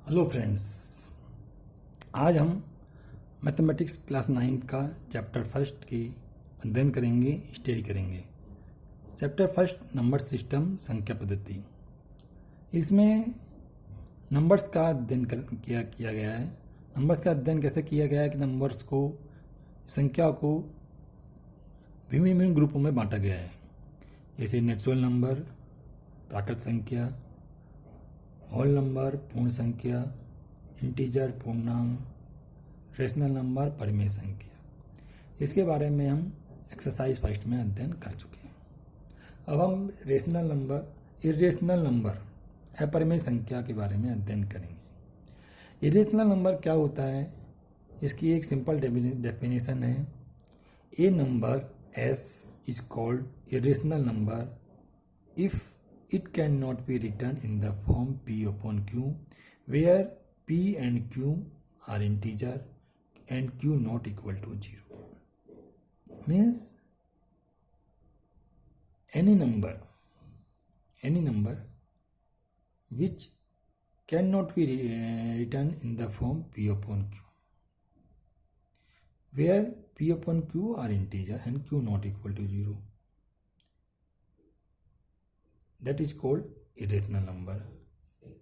Hello friends, आज हम mathematics class 9 का चैप्टर फर्स्ट की अध्ययन करेंगे, स्टडी करेंगे। चैप्टर फर्स्ट नंबर सिस्टम, संख्या पद्धति। इसमें नंबर्स का अध्ययन किया गया है। नंबर्स का अध्ययन कैसे किया गया है कि नंबर्स को, संख्या को विभिन्न विभिन्न ग्रुपों में बांटा गया है, जैसे नेचुरल नंबर, प्राकृत संख्या, होल नंबर, पूर्ण संख्या, इंटीजर, पूर्णांक, रेशनल नंबर, परिमेय संख्या। इसके बारे में हम एक्सरसाइज फर्स्ट में अध्ययन कर चुके हैं। अब हम रेशनल नंबर, इरेशनल नंबर, अपरिमेय संख्या के बारे में अध्ययन करेंगे। इरेशनल नंबर क्या होता है, इसकी एक सिंपल डेफिनेशन है। A number S is called irrational number if it cannot be written in the form p upon q, where p and q are integer and q not equal to 0. Means any number which cannot be written in the form p upon q, where p upon q are integer and q not equal to 0, that is called irrational number.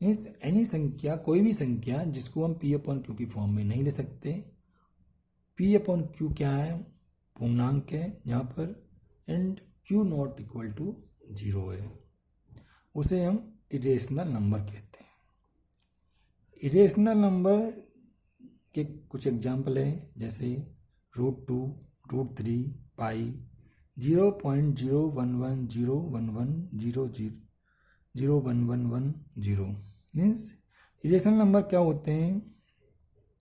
Means any संख्या, कोई भी संख्या जिसको हम P upon Q की form में नहीं ले सकते। पी अपॉन क्यू क्या है, पूर्णांक है यहाँ पर, and Q not equal to 0 है, उसे हम इरेशनल नंबर कहते हैं। इरेशनल नंबर के कुछ एग्जाम्पल हैं, जैसे √2, √3, पाई, 0.011011000011110। मीन्स इरेशनल नंबर क्या होते हैं,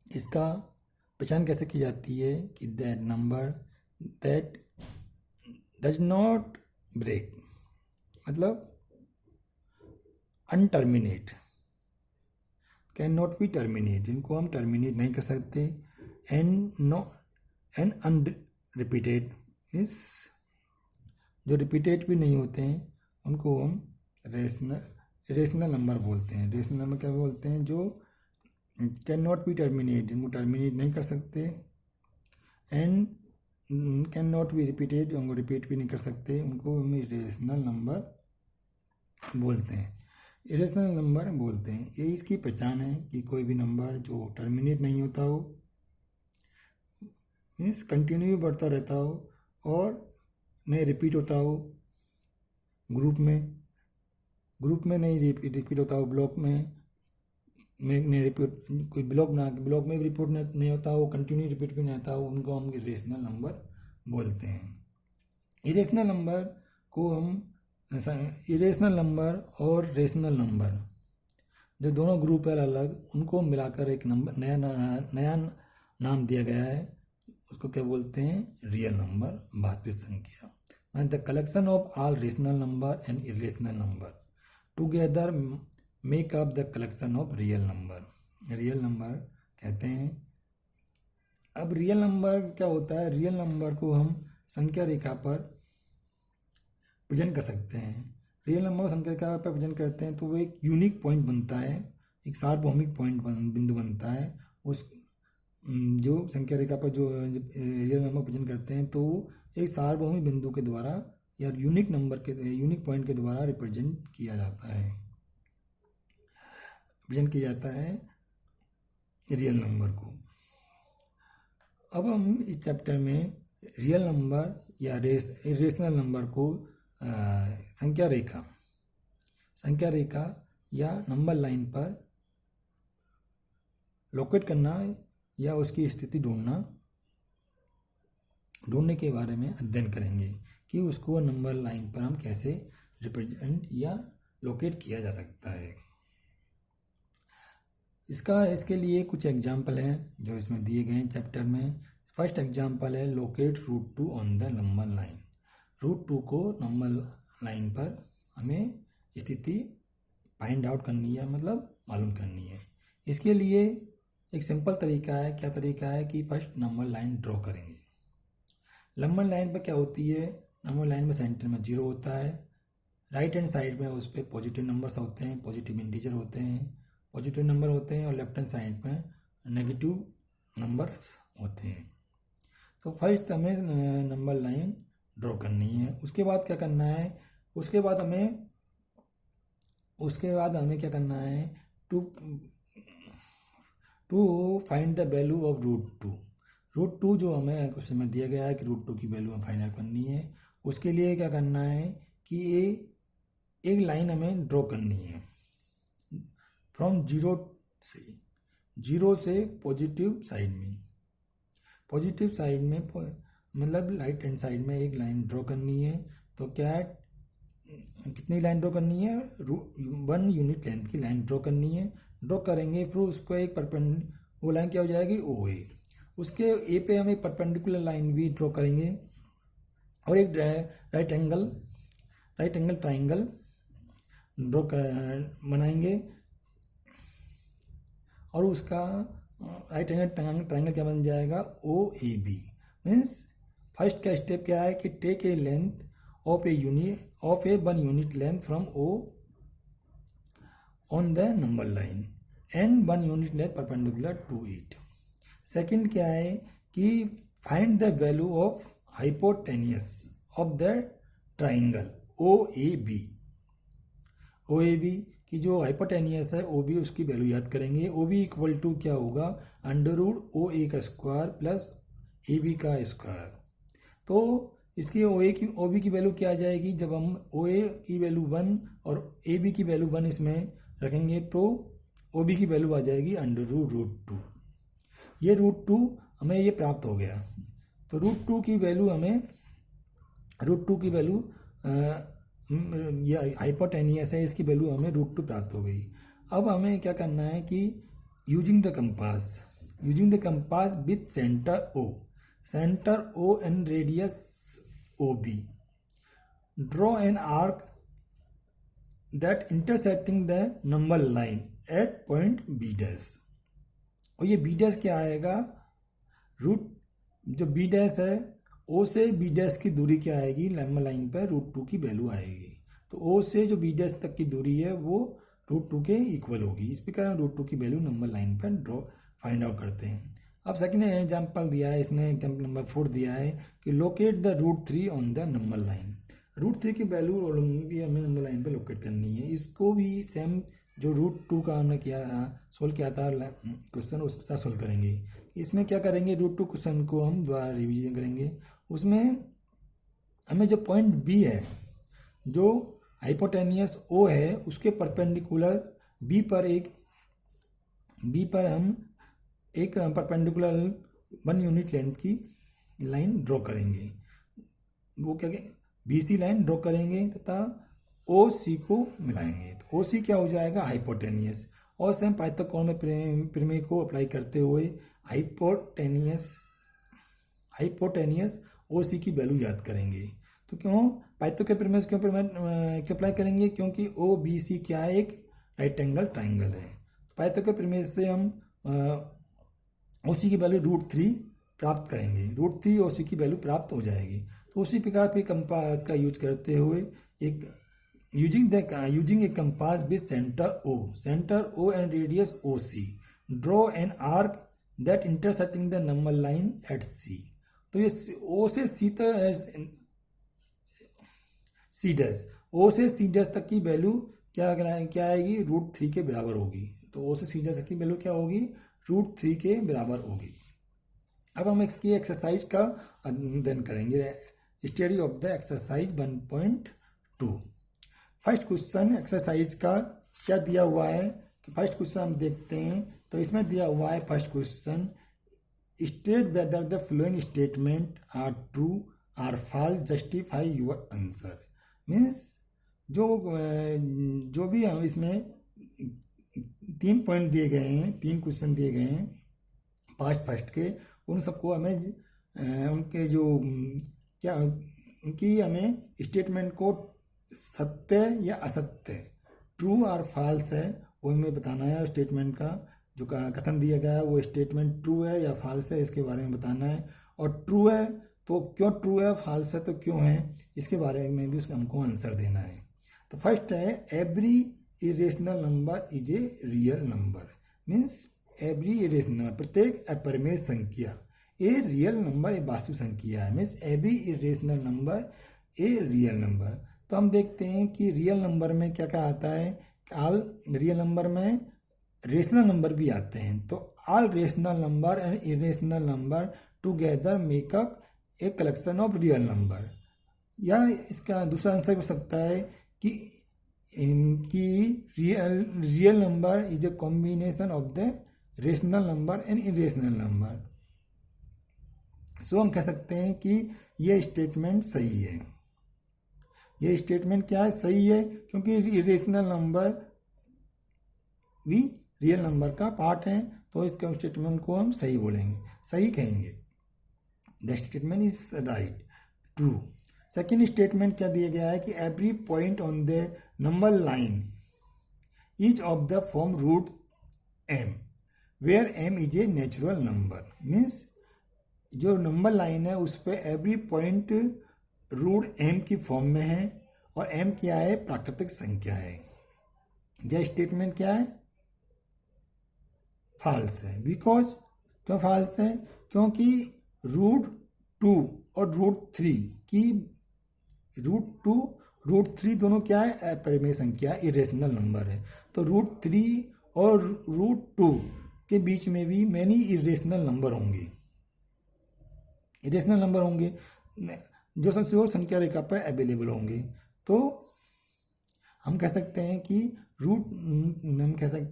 इसका पहचान कैसे की जाती है कि that number that does not break, मतलब unterminate, can not be terminate, जिनको हम टर्मिनेट नहीं कर सकते, एंड अनरिपीटेड, मीन्स जो रिपीटेड भी नहीं होते हैं उनको हम रेशनल नंबर बोलते हैं। रेशनल नंबर क्या बोलते हैं, जो कैन नॉट बी टर्मिनेट, जिनको टर्मिनेट नहीं कर सकते, and can not be repeated, उनको रिपीट भी नहीं कर सकते, उनको हम रेशनल नंबर बोलते हैं, इरेशनल नंबर बोलते हैं। ये इसकी पहचान है कि कोई भी नंबर जो टर्मिनेट नहीं होता हो, मीन्स कंटिन्यू बढ़ता रहता हो और नहीं रिपीट होता हो, ग्रुप में नहीं रिपीट होता हो, ब्लॉक में नहीं रिपीट, कोई ब्लॉक में भी रिपीट नहीं होता हो, कंटिन्यू रिपीट भी नहीं होता हो, उनको हम इरेशनल नंबर बोलते हैं। इरेशनल नंबर को हम, इरेशनल नंबर और रेशनल नंबर जो दोनों ग्रुप है अलग, उनको मिलाकर एक नंबर नया नाम दिया गया है, उसको क्या बोलते हैं, रियल नंबर, वास्तविक संख्या। And the collection of all rational number and irrational number together make up the collection of real number. Real number कहते हैं। अब रियल नंबर क्या होता है, रियल नंबर को हम संख्या रेखा पर प्रेजेंट कर सकते हैं। रियल नंबर को संख्या रेखा पर प्रेजेंट करते हैं तो वो एक यूनिक पॉइंट बनता है, एक सार्वभौमिक पॉइंट बिंदु बनता है। उस जो संख्या रेखा पर जो रियल नंबर प्रेजेंट करते हैं तो एक सार्वभौमिक बिंदु के द्वारा या यूनिक पॉइंट के द्वारा रिप्रेजेंट किया जाता है रियल नंबर को। अब हम इस चैप्टर में रियल नंबर या इरेशनल नंबर को संख्या रेखा या नंबर लाइन पर लोकेट करना या उसकी स्थिति ढूंढने के बारे में अध्ययन करेंगे कि उसको नंबर लाइन पर हम कैसे रिप्रेजेंट या लोकेट किया जा सकता है। इसके लिए कुछ एग्जाम्पल हैं जो इसमें दिए गए हैं चैप्टर में। फर्स्ट एग्जाम्पल है locate √2 on the number line. √2 को नंबर लाइन पर हमें स्थिति फाइंड आउट करनी है, मतलब मालूम करनी है। इसके लिए एक सिंपल तरीका है, क्या तरीका है कि फर्स्ट नंबर लाइन ड्रॉ करेंगे। नंबर लाइन पर क्या होती है, नंबर लाइन में सेंटर में 0 होता है, राइट हैंड साइड में उस पर पॉजिटिव नंबर्स होते हैं, पॉजिटिव इंटीजर होते हैं, पॉजिटिव नंबर होते हैं और लेफ्ट हैंड साइड पे नेगेटिव नंबर्स होते हैं। तो फर्स्ट हमें नंबर लाइन ड्रॉ करनी है। उसके बाद क्या करना है, उसके बाद हमें क्या करना है, to find the value of root two जो हमें क्वेश्चन में दिया गया है कि रूट टू की वैल्यू हमें फाइंड आउट करनी है। उसके लिए क्या करना है कि एक लाइन हमें ड्रॉ करनी है फ्रॉम जीरो से पॉजिटिव साइड में मतलब राइट हैंड साइड में एक लाइन ड्रॉ करनी है। तो क्या है, कितनी लाइन ड्रॉ करनी है, 1 यूनिट लेंथ की लाइन ड्रॉ करनी है। ड्रॉ करेंगे फिर उसको एक वो लाइन क्या हो जाएगी, ओ ए। उसके ए पे हम एक परपेंडिकुलर लाइन भी ड्रॉ करेंगे और एक राइट एंगल ट्राइंगल ड्रॉ बनाएंगे और उसका राइट एंगल ट्राइंगल क्या बन जाएगा, O A B. Means first का स्टेप क्या है कि take a length of a 1 unit length from O on the number line and 1 unit length perpendicular to it. Second क्या है कि find the value of hypotenuse of the triangle O A B की जो hypotenuse है O B, उसकी value याद करेंगे। O B equal to क्या होगा, √OA का स्क्वायर प्लस ए बी का स्क्वायर। तो इसकी ओ बी की वैल्यू क्या आ जाएगी, जब हम ओ ए की वैल्यू 1 और ए बी की वैल्यू 1 इसमें रखेंगे तो ओ बी की वैल्यू आ जाएगी √√2। ये √2 हमें ये प्राप्त हो गया। तो √2 की वैल्यू ये हाइपोटेनियस है, इसकी वैल्यू हमें √2 प्राप्त हो गई। अब हमें क्या करना है कि using the compass with centre O and radius O B, draw an arc that intersecting the number line at point B dash. और ये बी डैश क्या आएगा, जो बी डैश है ओ से बी डैश की दूरी क्या आएगी, नंबर लाइन पर √2 की वैल्यू आएगी। तो ओ से जो बी डैश तक की दूरी है वो √2 के इक्वल होगी। इस प्रकार हम √2 की वैल्यू नंबर लाइन पर फाइंड आउट करते हैं। अब सेकंड एग्जांपल दिया है, इसने एग्जांपल नंबर 4 दिया है कि locate the √3 on the number line. √3 की वैल्यू हमें नंबर लाइन पर लोकेट करनी है। इसको भी सेम जो √2 का हमने सोल्व किया था क्वेश्चन, उसके साथ सोल्व करेंगे। इसमें क्या करेंगे, √2 क्वेश्चन को हम दोबारा रिवीजन करेंगे। उसमें हमें जो पॉइंट बी है, जो हाइपोटेनियस ओ है, उसके परपेंडिकुलर बी पर हम एक परपेंडिकुलर 1 यूनिट लेंथ की लाइन ड्रॉ करेंगे। वो क्या BC लाइन ड्रॉ करेंगे तथा OC को मिलाएंगे। तो OC क्या हो जाएगा, हाइपोटेनियस। और सेम पाइथागोरस में प्रमेय को अप्लाई करते हुए हाइपोटेनियस OC की वैल्यू याद करेंगे। तो क्यों पाइथागोरस के प्रमेय क्यों अप्लाई करेंगे, क्योंकि OBC क्या है, एक राइट एंगल ट्राइंगल है। तो पाइथागोरस के प्रमेय से हम OC की वैल्यू √3 प्राप्त करेंगे, √3 OC की वैल्यू प्राप्त हो जाएगी। तो उसी प्रकार फिर कंपास का यूज करते हुए using a compass with centre O and radius OC, draw an arc that intersecting the number line eight C। तो ये O से C डैश तक की वैल्यू क्या आएगी, √3 के बराबर होगी। तो O से C डैश तक की वैल्यू क्या होगी, √3 के बराबर होगी। अब हम इसकी एक्सरसाइज का अध्ययन करेंगे। Study of the exercise 1.2। First question exercise का क्या दिया हुआ है कि फर्स्ट क्वेश्चन हम देखते हैं। तो इसमें दिया हुआ है first question, state whether the following statement are true or false, justify your answer. Means जो भी हम इसमें 3 पॉइंट दिए गए हैं, 3 क्वेश्चन दिए गए हैं फर्स्ट के, उन सबको हमें उनके जो क्या उनकी हमें स्टेटमेंट को सत्य या असत्य, ट्रू और फॉल्स है, वो हमें बताना है। स्टेटमेंट का जो कथन दिया गया है वो स्टेटमेंट ट्रू है या फॉल्स है, इसके बारे में बताना है। और ट्रू है तो क्यों ट्रू है, फॉल्स है तो क्यों है, इसके बारे में भी हमको आंसर देना है। तो फर्स्ट है, every irrational number is a real number. Means every irrational number, प्रत्येक अपरिमेय संख्या ए रियल नंबर, ए वास्तविक संख्या है. Means every irrational number A real number. तो हम देखते हैं कि रियल नंबर में क्या क्या आता है. ऑल रियल नंबर में रेशनल नंबर भी आते हैं. तो all rational number and irrational number together make up a collection of real number. या इसका दूसरा आंसर हो सकता है कि real number is a combination of the rational number and irrational number. So हम कह सकते हैं कि ये स्टेटमेंट सही है. ये स्टेटमेंट क्या है, सही है, क्योंकि इरेशनल नंबर भी रियल नंबर का पार्ट है. तो इसका स्टेटमेंट को हम सही बोलेंगे, सही कहेंगे. The statement is right, true. Second statement क्या दिया गया है कि every point on the number line is of the form root M where M is a natural number. Means जो नंबर लाइन है उस पर एवरी पॉइंट रूट एम की फॉर्म में है और एम क्या है, प्राकृतिक संख्या है. यह स्टेटमेंट क्या है, फॉल्स है. बिकॉज क्यों फॉल्स है, क्योंकि रूट 2 और रूट 3 की रूट 2 रूट 3 दोनों क्या है, अपरिमेय संख्या, इरेशनल नंबर है. तो रूट 3 और रूट 2 के बीच में भी मैनी इरेशनल नंबर होंगे. इरेशनल नंबर होंगे जो संख्या रेखा पर अवेलेबल होंगे. तो हम कह सकते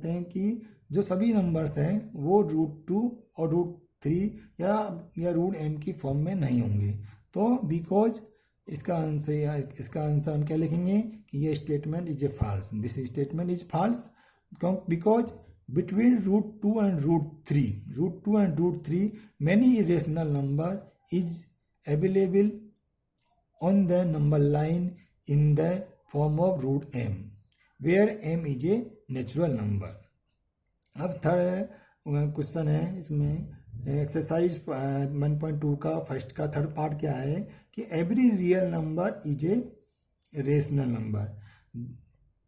हैं कि जो सभी नंबर्स हैं वो रूट 2 और रूट 3 या रूट एम की फॉर्म में नहीं होंगे. तो बिकॉज इसका आंसर हम क्या लिखेंगे कि ये statement is a false. This statement is false because between root 2 and root 3 many irrational number is available on the number line in the form of root m where m is a natural number. अब third question है, इसमें exercise 1.2 का first का third part क्या है कि every real number is a rational number.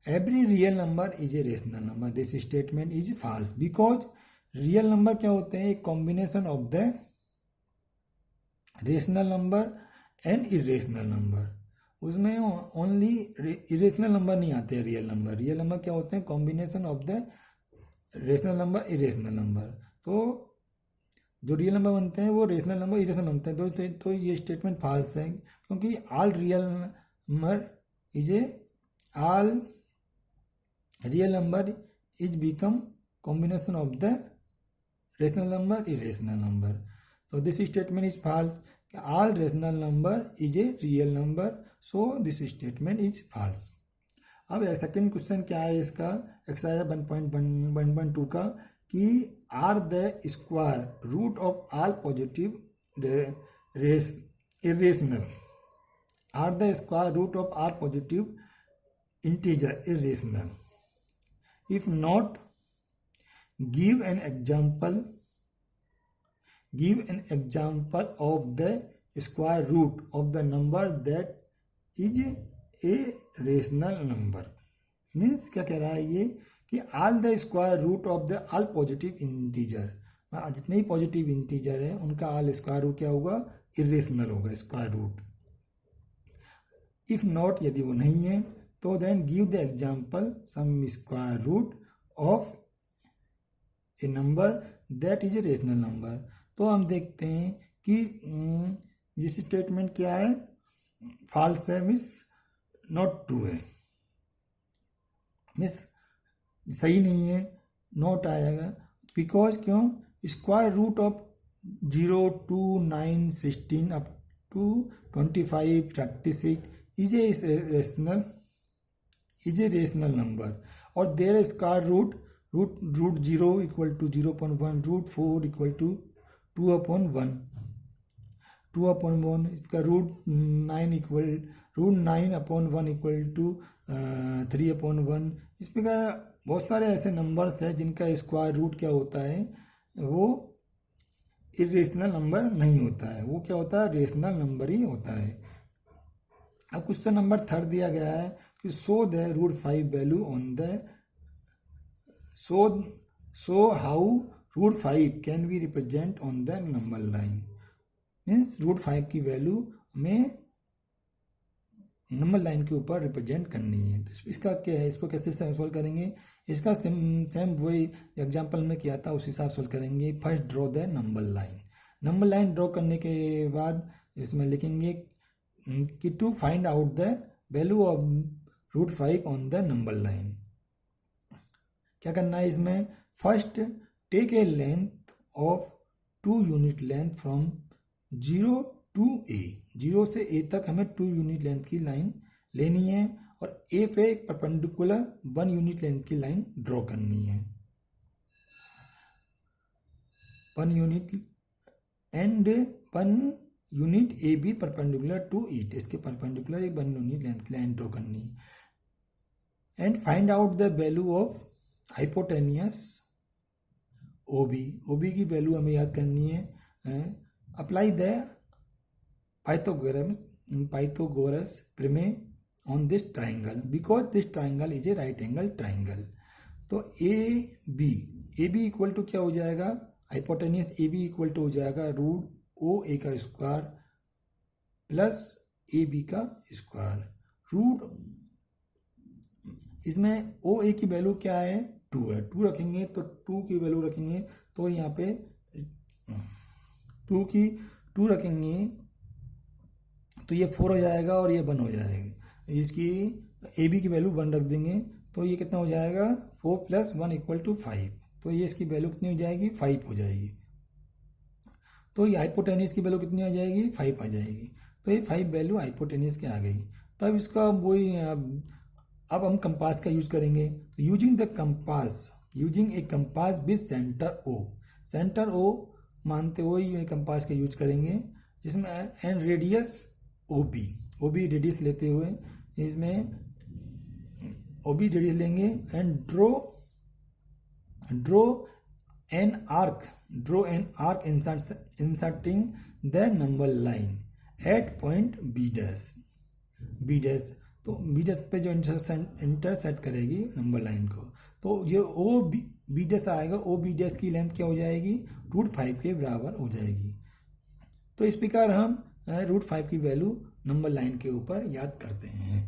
Every real number is a rational number. This statement is false because real number क्या होते हैं, एक combination of the rational number and irrational number. उसमें only irrational number नहीं आते हैं. Real number क्या होते हैं, combination of the rational number, irrational number. तो जो रियल नंबर बनते हैं वो रेशनल नंबर, इरेशनल बनते हैं. तो ये स्टेटमेंट फॉल्स है क्योंकि all real number is become combination of the rational number, irrational number. तो this statement is false. All rational number is a real number. So this statement is false. अब second question क्या है इसका, exercise 1.2 का कि are the square root of all positive irrational are the square root of all positive integer irrational. If not, give an example of the square root of the number that is a rational number. Means क्या कह रहा है ये कि all the square root of the all positive integer, जितने ही positive integer है उनका all square root क्या होगा, इरेशनल होगा स्क्वायर रूट. इफ नॉट, यदि वो नहीं है तो then give the example some square root of a number that is a rational number. तो हम देखते हैं कि जिस स्टेटमेंट क्या है, फॉल्स है, मिस नॉट ट्रू है. मिस सही नहीं है, नॉट आएगा. बिकॉज क्यों, square root of 0 2 9 16 up to 25 36 is a rational number. और their square root 0 equal to 0.1, root 4 equal to 2/1, इसका रूट 9/1 इक्वल टू 3/1. इस प्रकार बहुत सारे ऐसे नंबर्स हैं जिनका स्क्वायर रूट क्या होता है, वो इरेशनल नंबर नहीं होता है, वो क्या होता है, रेशनल नंबर ही होता है. अब क्वेश्चन नंबर 3 दिया गया है कि show the root 5 value on the so how root 5 can be represent on the number line. Means root 5 की वैल्यू हमें नंबर लाइन के ऊपर रिप्रेजेंट करनी है। तो इसका क्या है, इसको कैसे सॉल्व करेंगे, इसका सेम वही एग्जांपल में किया था उस हिसाब सोल्व करेंगे। First draw the number line. Number line draw करने के बाद इसमें लिखेंगे कि to find out the value of root 5 on the number line. क्या करना है इसमें, first take a length of 2 unit length from 0 to A. 0 से ए तक हमें 2 यूनिट लेंथ की लाइन लेनी है और ए पे एक परपेंडिकुलर 1 यूनिट लेंथ की लाइन ड्रॉ करनी है। 1 unit and 1 unit A B perpendicular to it. इसके परपेंडिकुलर एक 1 यूनिट लेंथ की लाइन ड्रॉ करनी है। And find out the value of hypotenuse OB. OB की वैल्यू हमें याद करनी है। अप्लाई द Pythagoras प्रमेय on this triangle because this triangle is a right angle triangle। तो ए बी इक्वल टू क्या हो जाएगा, hypotenuse A B equal to हो जाएगा रूट ओ ए का स्क्वायर प्लस ए बी का स्क्वायर। रूट इसमें ओ ए की वैल्यू क्या है, 2 है। 2 रखेंगे तो 2 की वैल्यू रखेंगे तो यहाँ पे 2 रखेंगे तो ये 4 हो जाएगा और ये 1 हो जाएगा। इसकी ए बी की वैल्यू 1 रख देंगे तो ये कितना हो जाएगा, 4 प्लस 1 इक्वल टू 5। तो ये इसकी वैल्यू कितनी हो जाएगी, 5 हो जाएगी। तो ये हाइपोटेनियस की वैल्यू कितनी आ जाएगी, 5 आ जाएगी। तो ये 5 वैल्यू हाइपोटेनियस की आ गई। तब इसका वही अब हम कंपास का यूज करेंगे। तो using a compass with centre O मानते हुए ये कंपास का यूज करेंगे, जिसमें and radius O B radius लेते हुए इसमें ओ बी रेडियस लेंगे and draw an arc inserting the number line at point B dash. तो बी डैश पे जो इंटरसेक्ट करेगी नंबर लाइन को, तो जो ओ बी डैश आएगा, ओ बी डैश की लेंथ क्या हो जाएगी, रूट 5 के बराबर हो जाएगी। तो इस प्रकार हम रूट 5 की वैल्यू नंबर लाइन के ऊपर याद करते हैं।